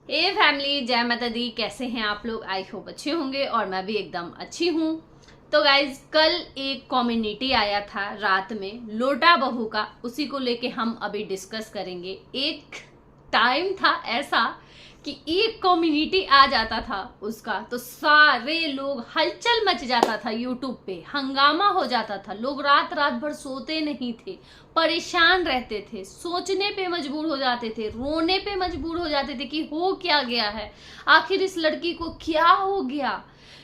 A family, जय माता दी। कैसे हैं आप लोग? आई होप अच्छे होंगे और मैं भी एकदम अच्छी हूँ। तो गाइज, कल एक कम्युनिटी आया था रात में लोटा बहू का, उसी को लेके हम अभी डिस्कस करेंगे। एक टाइम था ऐसा कि एक कम्युनिटी आ जाता था उसका तो सारे लोग, हलचल मच जाता था, यूट्यूब पे हंगामा हो जाता था। लोग रात रात भर सोते नहीं थे, परेशान रहते थे, सोचने पे मजबूर हो जाते थे, रोने पे मजबूर हो जाते थे कि हो क्या गया है, आखिर इस लड़की को क्या हो गया,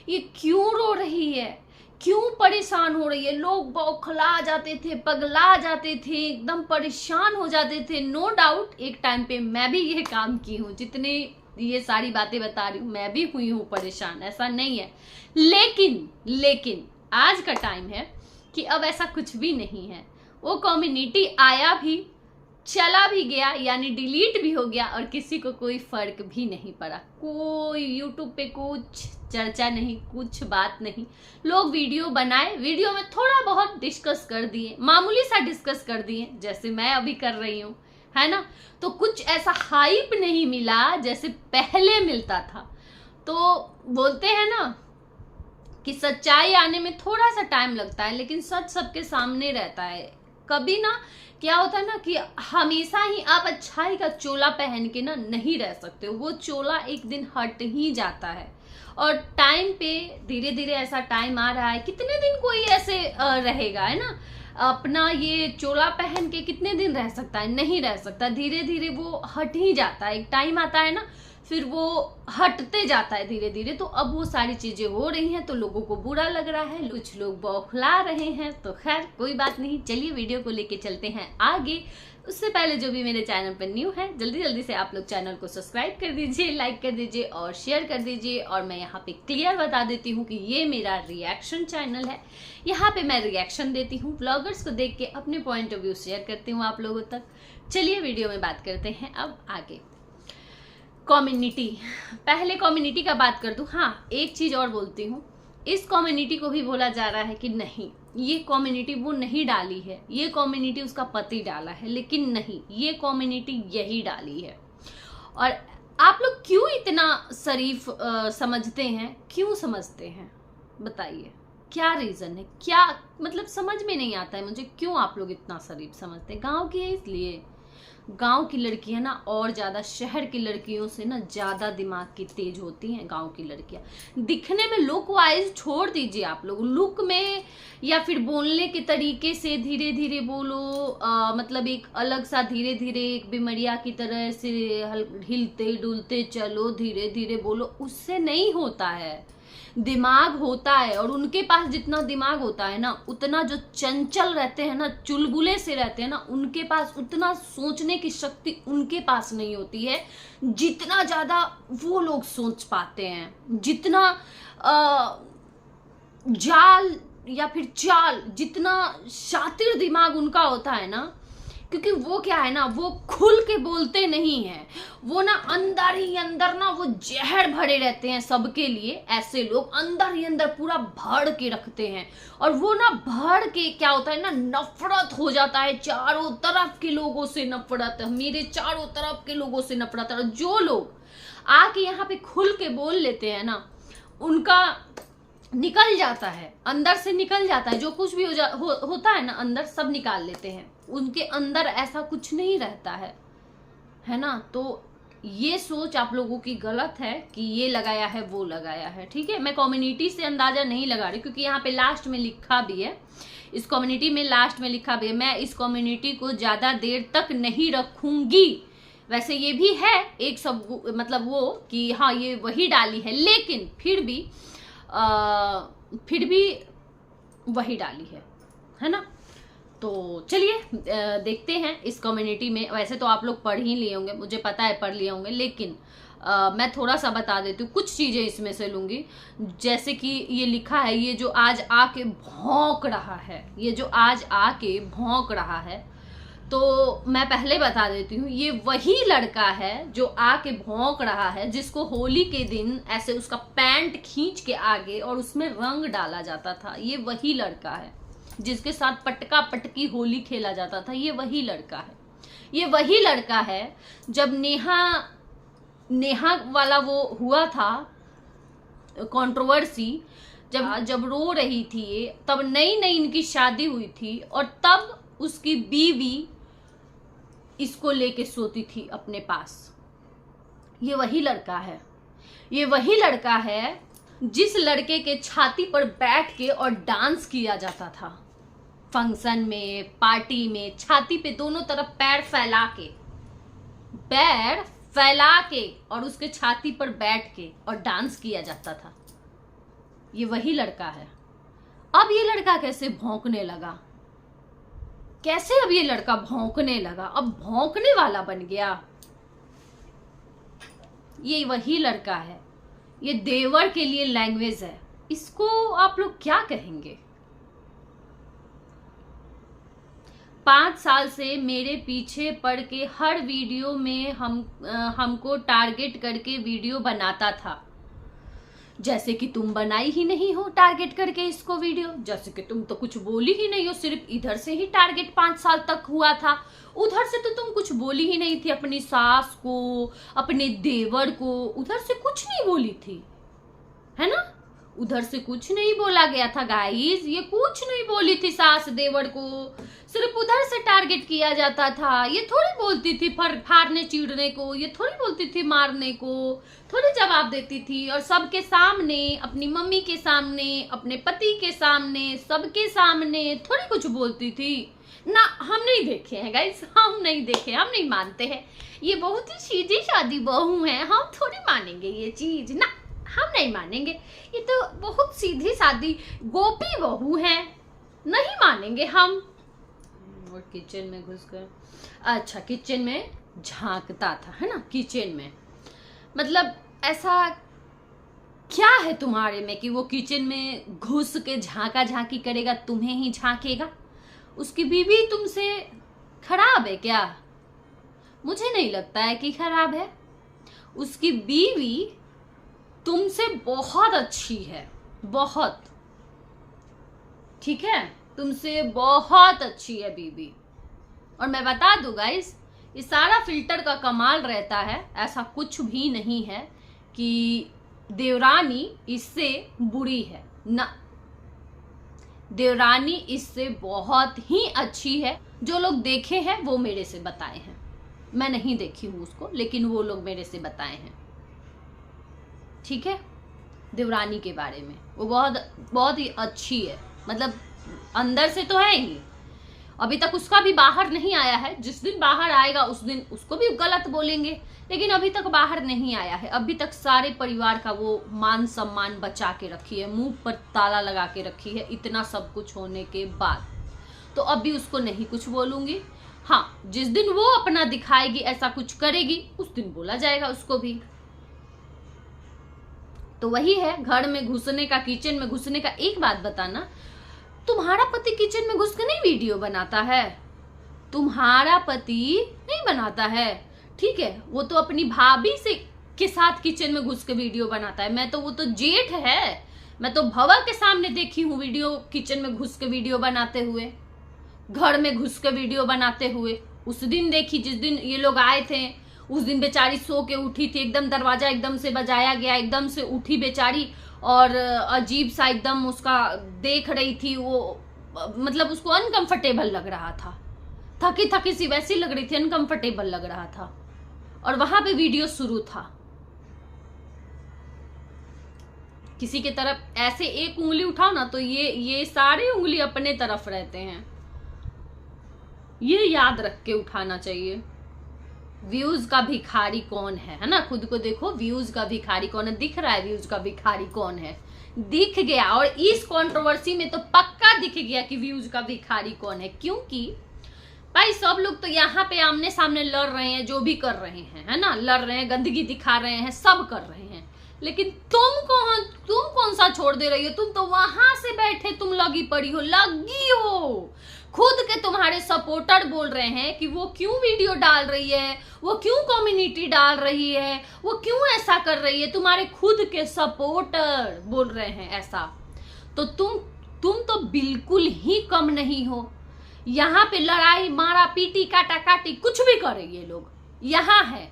ये क्यों रो रही है, क्यों परेशान हो रही है। लोग बौखला जाते थे, पगला जाते थे, एकदम परेशान हो जाते थे। नो डाउट एक टाइम पे मैं भी ये काम की हूँ, जितने ये सारी बातें बता रही हूँ मैं भी हुई हूँ परेशान, ऐसा नहीं है। लेकिन आज का टाइम है कि अब ऐसा कुछ भी नहीं है। वो कम्युनिटी आया भी, चला भी गया, यानी डिलीट भी हो गया और किसी को कोई फर्क भी नहीं पड़ा। कोई यूट्यूब पे कुछ चर्चा नहीं, कुछ बात नहीं। लोग वीडियो बनाए, वीडियो में थोड़ा बहुत डिस्कस कर दिए, मामूली सा डिस्कस कर दिए, जैसे मैं अभी कर रही हूँ, है ना। तो कुछ ऐसा हाइप नहीं मिला जैसे पहले मिलता था। तो बोलते हैं ना कि सच्चाई आने में थोड़ा सा टाइम लगता है, लेकिन सच सबके सामने रहता है। कभी ना क्या होता है ना कि हमेशा ही आप अच्छाई का चोला पहन के ना नहीं रह सकते हो, वो चोला एक दिन हट ही जाता है। और टाइम पे धीरे धीरे ऐसा टाइम आ रहा है, कितने दिन कोई ऐसे रहेगा, है ना। अपना ये चोला पहन के कितने दिन रह सकता है? नहीं रह सकता। धीरे धीरे वो हट ही जाता है, एक टाइम आता है ना, फिर वो हटते जाता है धीरे धीरे। तो अब वो सारी चीजें हो रही हैं तो लोगों को बुरा लग रहा है, कुछ लोग बौखला रहे हैं। तो खैर कोई बात नहीं, चलिए वीडियो को लेके चलते हैं आगे। उससे पहले जो भी मेरे चैनल पर न्यू है, जल्दी जल्दी से आप लोग चैनल को सब्सक्राइब कर दीजिए, लाइक कर दीजिए और शेयर कर दीजिए। और मैं यहाँ पे क्लियर बता देती हूँ कि ये मेरा रिएक्शन चैनल है। यहाँ पे मैं रिएक्शन देती हूँ, ब्लॉगर्स को देख के अपने पॉइंट ऑफ व्यू शेयर करती हूँ आप लोगों तक। चलिए वीडियो में बात करते हैं अब आगे। कम्युनिटी, पहले कम्युनिटी का बात कर दूं। हाँ, एक चीज और बोलती हूँ, इस कम्युनिटी को भी बोला जा रहा है कि नहीं, ये कम्युनिटी वो नहीं डाली है, ये कम्युनिटी उसका पति डाला है। लेकिन नहीं, ये कम्युनिटी यही डाली है। और आप लोग क्यों इतना शरीफ समझते हैं? क्यों समझते हैं बताइए, क्या रीजन है? क्या मतलब समझ में नहीं आता है मुझे, क्यों आप लोग इतना शरीफ समझते हैं? गांव की है इसलिए। गांव की लड़कियां ना और ज्यादा शहर की लड़कियों से ना ज्यादा दिमाग की तेज होती हैं। गांव की लड़कियां दिखने में, लुक वाइज छोड़ दीजिए आप लोग, लुक में या फिर बोलने के तरीके से धीरे धीरे बोलो, मतलब एक अलग सा धीरे धीरे एक बिमरिया की तरह से हिलते डुलते चलो, धीरे धीरे बोलो, उससे नहीं होता है। दिमाग होता है, और उनके पास जितना दिमाग होता है ना, उतना जो चंचल रहते हैं ना, चुलबुले से रहते हैं ना, उनके पास उतना सोचने की शक्ति उनके पास नहीं होती है जितना ज्यादा वो लोग सोच पाते हैं। जितना जाल या फिर चाल, जितना शातिर दिमाग उनका होता है ना, क्योंकि वो क्या है ना, वो खुल के बोलते नहीं है, वो ना अंदर ही अंदर ना वो जहर भरे रहते हैं सबके लिए। ऐसे लोग अंदर ही अंदर पूरा भर के रखते हैं, और वो ना भर के क्या होता है ना, नफरत हो जाता है, चारों तरफ के लोगों से नफरत, मेरे चारों तरफ के लोगों से नफरत। और जो लोग आके यहाँ पे खुल के बोल लेते हैं ना, उनका निकल जाता है, अंदर से निकल जाता है, जो कुछ भी होता है ना अंदर, सब निकाल लेते हैं। उनके अंदर ऐसा कुछ नहीं रहता है ना। तो ये सोच आप लोगों की गलत है कि ये लगाया है वो लगाया है, ठीक है। मैं कम्युनिटी से अंदाजा नहीं लगा रही, क्योंकि यहाँ पे लास्ट में लिखा भी है, इस कम्युनिटी में लास्ट में लिखा भी है, मैं इस कम्युनिटी को ज्यादा देर तक नहीं रखूंगी। वैसे ये भी है एक सब, मतलब वो कि हाँ ये वही डाली है, लेकिन फिर भी वही डाली है ना। तो चलिए देखते हैं इस कम्युनिटी में। वैसे तो आप लोग पढ़ ही लिए होंगे, मुझे पता है पढ़ लिए होंगे, लेकिन मैं थोड़ा सा बता देती हूँ, कुछ चीजें इसमें से लूंगी। जैसे कि ये लिखा है, ये जो आज आके भौंक रहा है, ये जो आज आके भौंक रहा है, तो मैं पहले बता देती हूँ, ये वही लड़का है जो आके भौंक रहा है, जिसको होली के दिन ऐसे उसका पैंट खींच के आगे और उसमें रंग डाला जाता था। ये वही लड़का है जिसके साथ पटका पटकी होली खेला जाता था। ये वही लड़का है, ये वही लड़का है जब नेहा नेहा वाला वो हुआ था कंट्रोवर्सी, जब रो रही थी ये, तब नई नई इनकी शादी हुई थी और तब उसकी बीवी इसको लेके सोती थी अपने पास। ये वही लड़का है, ये वही लड़का है जिस लड़के के छाती पर बैठ के और डांस किया जाता था फंक्शन में, पार्टी में, छाती पे दोनों तरफ पैर फैला के और उसके छाती पर बैठ के और डांस किया जाता था। ये वही लड़का है। अब ये लड़का कैसे भौंकने लगा, कैसे अब ये लड़का भौंकने लगा, अब भौंकने वाला बन गया। ये वही लड़का है, ये देवर के लिए लैंग्वेज है। इसको आप लोग क्या कहेंगे? 5 साल से मेरे पीछे पड़ के हर वीडियो में हमको टारगेट करके वीडियो बनाता था, जैसे कि तुम बनाई ही नहीं हो टारगेट करके इसको वीडियो, जैसे कि तुम तो कुछ बोली ही नहीं हो, सिर्फ इधर से ही टारगेट 5 साल तक हुआ था, उधर से तो तुम कुछ बोली ही नहीं थी। अपनी सास को, अपने देवर को उधर से कुछ नहीं बोली थी, है ना? उधर से कुछ नहीं बोला गया था गाइस, ये कुछ नहीं बोली थी सास देवर को, सिर्फ उधर से टारगेट किया जाता था। ये थोड़ी बोलती थी फाड़ने चीड़ने को, ये थोड़ी बोलती थी मारने को, थोड़ी जवाब देती थी। और सबके सामने, अपनी मम्मी के सामने, अपने पति के सामने, सबके सामने थोड़ी कुछ बोलती थी ना। हम नहीं देखे हैं गाइस, हम नहीं देखे, हम नहीं मानते हैं। ये बहुत ही सीधी सादी बहू है, हम थोड़ी मानेंगे ये चीज ना, हम नहीं मानेंगे। ये तो बहुत सीधी सादी गोपी बहू है, नहीं मानेंगे हम। और किचन में घुस कर, अच्छा किचन में झांकता था, है ना? किचन में मतलब ऐसा क्या है तुम्हारे में कि वो किचन में घुस के झांका झांकी करेगा, तुम्हें ही झांकेगा? उसकी बीवी तुमसे खराब है क्या? मुझे नहीं लगता है कि खराब है। उसकी बीवी तुमसे बहुत अच्छी है, बहुत, ठीक है? तुमसे बहुत अच्छी है बीवी। और मैं बता दूं गाइस, ये सारा फिल्टर का कमाल रहता है, ऐसा कुछ भी नहीं है कि देवरानी इससे बुरी है ना। देवरानी इससे बहुत ही अच्छी है। जो लोग देखे हैं वो मेरे से बताए हैं, मैं नहीं देखी हूं उसको, लेकिन वो लोग मेरे से बताए हैं, ठीक है? देवरानी के बारे में वो बहुत ही अच्छी है, मतलब अंदर से तो है ही। अभी तक उसका भी बाहर नहीं आया है, जिस दिन बाहर आएगा उस दिन उसको भी गलत बोलेंगे, लेकिन अभी तक बाहर नहीं आया है। अभी तक सारे परिवार का वो मान सम्मान बचा के रखी है, मुंह पर ताला लगा के रखी है, इतना सब कुछ होने के बाद। तो अभी उसको नहीं कुछ बोलूंगी। हाँ, जिस दिन वो अपना दिखाएगी, ऐसा कुछ करेगी, उस दिन बोला जाएगा उसको भी। तो वही है, घर में घुसने का, किचन में घुसने का। एक बात बताना, तुम्हारा पति किचन में घुस के नहीं वीडियो बनाता है? तुम्हारा पति नहीं बनाता है, ठीक है? वो तो अपनी भाभी से के साथ किचन में घुस के वीडियो बनाता है। मैं तो, वो तो जेठ है, मैं तो भवा के सामने देखी हूँ वीडियो, किचन में घुस के वीडियो बनाते हुए, घर में घुस के वीडियो बनाते हुए। उस दिन देखी, जिस दिन ये लोग आए थे, उस दिन बेचारी सो के उठी थी, एकदम दरवाजा एकदम से बजाया गया, एकदम से उठी बेचारी और अजीब सा एकदम उसका देख रही थी वो, मतलब उसको अनकंफर्टेबल लग रहा था, थकी थकी सी वैसी लग रही थी, अनकंफर्टेबल लग रहा था। और वहां पे वीडियो शुरू था। किसी के तरफ ऐसे एक उंगली उठाओ ना तो ये सारे उंगली अपने तरफ रहते हैं, ये याद रख के उठाना चाहिए। व्यूज का भिखारी कौन है ना? खुद को देखो, व्यूज का भिखारी कौन है? दिख रहा है व्यूज का भिखारी कौन है? दिख गया। और इस कंट्रोवर्सी में तो पक्का दिख गया कि व्यूज का भिखारी कौन है, क्योंकि भाई सब लोग तो यहाँ पे आमने सामने लड़ रहे हैं, जो भी कर रहे हैं, है ना? लड़ रहे हैं, गंदगी दिखा रहे हैं, सब कर रहे हैं, लेकिन तुम कौन सा छोड़ दे रही हो? तुम तो वहां से बैठे, तुम लगी पड़ी हो। खुद के तुम्हारे सपोर्टर बोल रहे हैं कि वो क्यों वीडियो डाल रही है, वो क्यों कम्युनिटी डाल रही है, वो क्यों ऐसा कर रही है। तुम्हारे खुद के सपोर्टर बोल रहे हैं ऐसा। तो तुम तो बिल्कुल ही कम नहीं हो। यहाँ पे लड़ाई, मारा पीटी, काटा काटी कुछ भी करे ये लोग, यहाँ है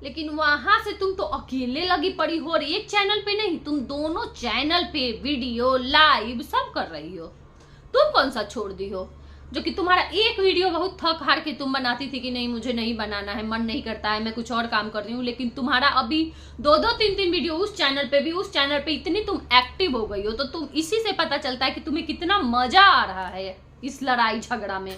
लेकिन वहां से तुम तो अकेले लगी पड़ी हो, और एक चैनल पे नहीं, तुम दोनों चैनल पे वीडियो लाइव सब कर रही हो। तुम कौन सा छोड़ दी हो? जो कि तुम्हारा एक वीडियो बहुत थक हार के तुम बनाती थी कि नहीं मुझे नहीं बनाना है, मन नहीं करता है, मैं कुछ और काम कर रही हूँ, लेकिन तुम्हारा अभी 2-2, 3-3 वीडियो उस चैनल पे भी, उस चैनल पे इतनी तुम एक्टिव हो गई हो। तो तुम इसी से पता चलता है कि तुम्हें कितना मजा आ रहा है इस लड़ाई झगड़ा में।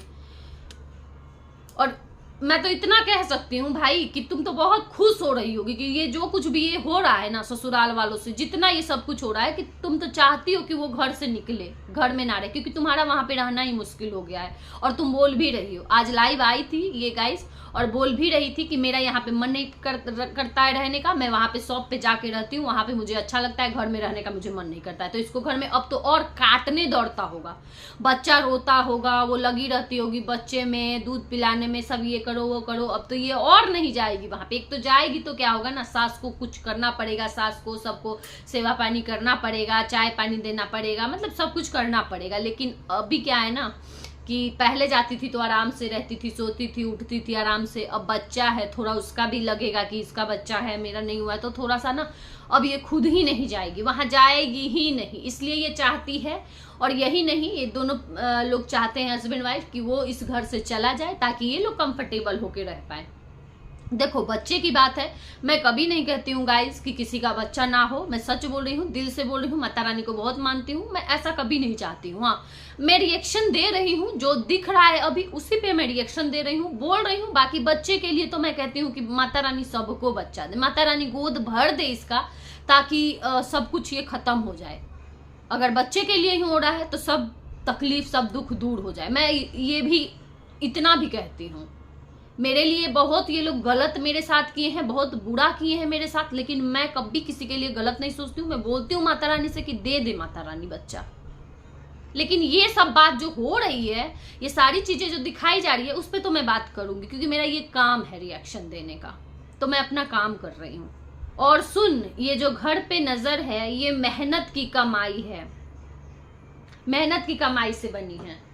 और मैं तो इतना कह सकती हूँ भाई कि तुम तो बहुत खुश हो रही होगी कि ये जो कुछ भी ये हो रहा है ना ससुराल वालों से, जितना ये सब कुछ हो रहा है, कि तुम तो चाहती हो कि वो घर से निकले, घर में ना रहे, क्योंकि तुम्हारा वहां पे रहना ही मुश्किल हो गया है। और तुम बोल भी रही हो, आज लाइव आई थी ये गाइस, और बोल भी रही थी कि मेरा यहाँ पे मन नहीं करता है रहने का, मैं वहां पे शॉप पे जाके रहती हूँ, वहां पे मुझे अच्छा लगता है, घर में रहने का मुझे मन नहीं करता है। तो इसको घर में अब तो और काटने दौड़ता होगा, बच्चा रोता होगा, वो लगी रहती होगी बच्चे में, दूध पिलाने में, सब ये करो वो करो। अब तो ये और नहीं जाएगी वहां पे। एक तो जाएगी तो क्या होगा ना, सास को कुछ करना पड़ेगा, सास को सबको सेवा पानी करना पड़ेगा, चाय पानी देना पड़ेगा, मतलब सब कुछ करना पड़ेगा। लेकिन अभी क्या है ना कि पहले जाती थी तो आराम से रहती थी, सोती थी, उठती थी आराम से। अब बच्चा है, थोड़ा उसका भी लगेगा कि इसका बच्चा है, मेरा नहीं हुआ है, तो थोड़ा सा ना अब ये खुद ही नहीं जाएगी, वहां जाएगी ही नहीं। इसलिए ये चाहती है, और यही नहीं, ये दोनों लोग चाहते हैं हस्बैंड वाइफ कि वो इस घर से चला जाए ताकि ये लोग कंफर्टेबल होके रह पाए। देखो बच्चे की बात है, मैं कभी नहीं कहती हूँ गाइस कि किसी का बच्चा ना हो, मैं सच बोल रही हूँ, दिल से बोल रही हूँ, माता रानी को बहुत मानती हूँ, मैं ऐसा कभी नहीं चाहती हूँ। हाँ, मैं रिएक्शन दे रही हूँ, जो दिख रहा है अभी उसी पे मैं रिएक्शन दे रही हूँ, बोल रही हूँ। बाकी बच्चे के लिए तो मैं कहती हूँ कि माता रानी सबको बच्चा दे, माता रानी गोद भर दे इसका, ताकि सब कुछ ये खत्म हो जाए। अगर बच्चे के लिए ही हो रहा है तो सब तकलीफ, सब दुख दूर हो जाए। मैं ये भी इतना भी कहती हूँ, मेरे लिए बहुत ये लोग गलत मेरे साथ किए हैं, बहुत बुरा किए हैं मेरे साथ, लेकिन मैं कभी किसी के लिए गलत नहीं सोचती हूँ। मैं बोलती हूँ माता रानी से कि दे दे माता रानी बच्चा। लेकिन ये सब बात जो हो रही है, ये सारी चीजें जो दिखाई जा रही है, उस पर तो मैं बात करूंगी, क्योंकि मेरा ये काम है रिएक्शन देने का, तो मैं अपना काम कर रही हूँ। और सुन, ये जो घर पे नजर है, ये मेहनत की कमाई है, मेहनत की कमाई से बनी है,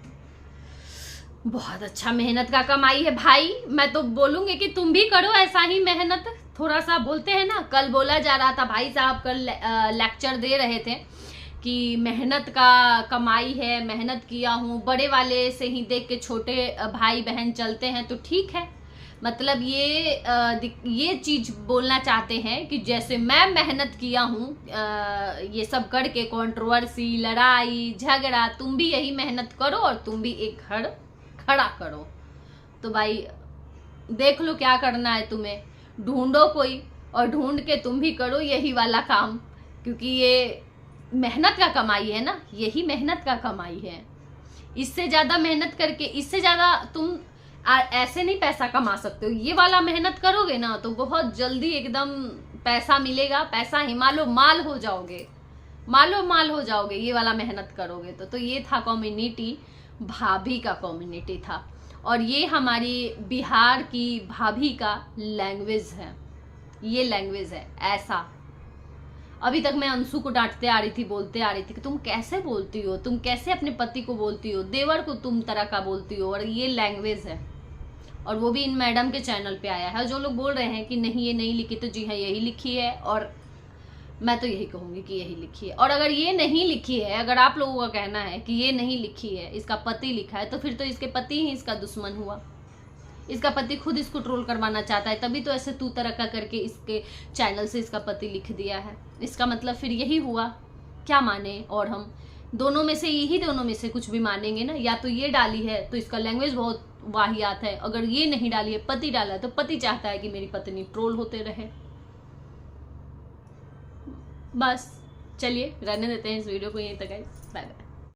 बहुत अच्छा मेहनत का कमाई है भाई। मैं तो बोलूंगी कि तुम भी करो ऐसा ही मेहनत, थोड़ा सा। बोलते हैं ना, कल बोला जा रहा था, भाई साहब कल लेक्चर दे रहे थे कि मेहनत का कमाई है, मेहनत किया हूँ, बड़े वाले से ही देख के छोटे भाई बहन चलते हैं, तो ठीक है। मतलब ये चीज बोलना चाहते हैं कि जैसे मैं मेहनत किया हूँ ये सब करके, कंट्रोवर्सी, लड़ाई झगड़ा, तुम भी यही मेहनत करो और तुम भी एक घर खड़ा करो। तो भाई देख लो क्या करना है तुम्हें, ढूंढो कोई, और ढूंढ के तुम भी करो यही वाला काम, क्योंकि ये मेहनत का कमाई है ना, यही मेहनत का कमाई है। इससे ज्यादा मेहनत करके, इससे ज्यादा तुम ऐसे नहीं पैसा कमा सकते हो। ये वाला मेहनत करोगे ना तो बहुत जल्दी एकदम पैसा मिलेगा, पैसा ही मालो माल हो जाओगे, मालो माल हो जाओगे ये वाला मेहनत करोगे तो ये था कम्युनिटी, भाभी का कम्युनिटी था, और ये हमारी बिहार की भाभी का लैंग्वेज है, ये लैंग्वेज है ऐसा। अभी तक मैं अंशु को डांटते आ रही थी, बोलते आ रही थी कि तुम कैसे बोलती हो, तुम कैसे अपने पति को बोलती हो, देवर को तुम तरह का बोलती हो, और ये लैंग्वेज है। और वो भी इन मैडम के चैनल पे आया है। जो लोग बोल रहे हैं कि नहीं ये नहीं लिखी, तो जी हाँ यही लिखी है, और मैं तो यही कहूंगी कि यही लिखी है। और अगर ये नहीं लिखी है, अगर आप लोगों का कहना है कि ये नहीं लिखी है, इसका पति लिखा है, तो फिर तो इसके पति ही इसका दुश्मन हुआ, इसका पति खुद इसको ट्रोल करवाना चाहता है, तभी तो ऐसे तू तरक्का करके इसके चैनल से इसका पति लिख दिया है। इसका मतलब फिर यही हुआ, क्या माने। और हम दोनों में से, यही दोनों में से कुछ भी मानेंगे ना, या तो ये डाली है तो इसका लैंग्वेज बहुत वाहियात है, अगर ये नहीं डाली है, पति डाला है, तो पति चाहता है कि मेरी पत्नी ट्रोल होते रहे। बस चलिए रहने देते हैं इस वीडियो को यहीं तक, बाय बाय।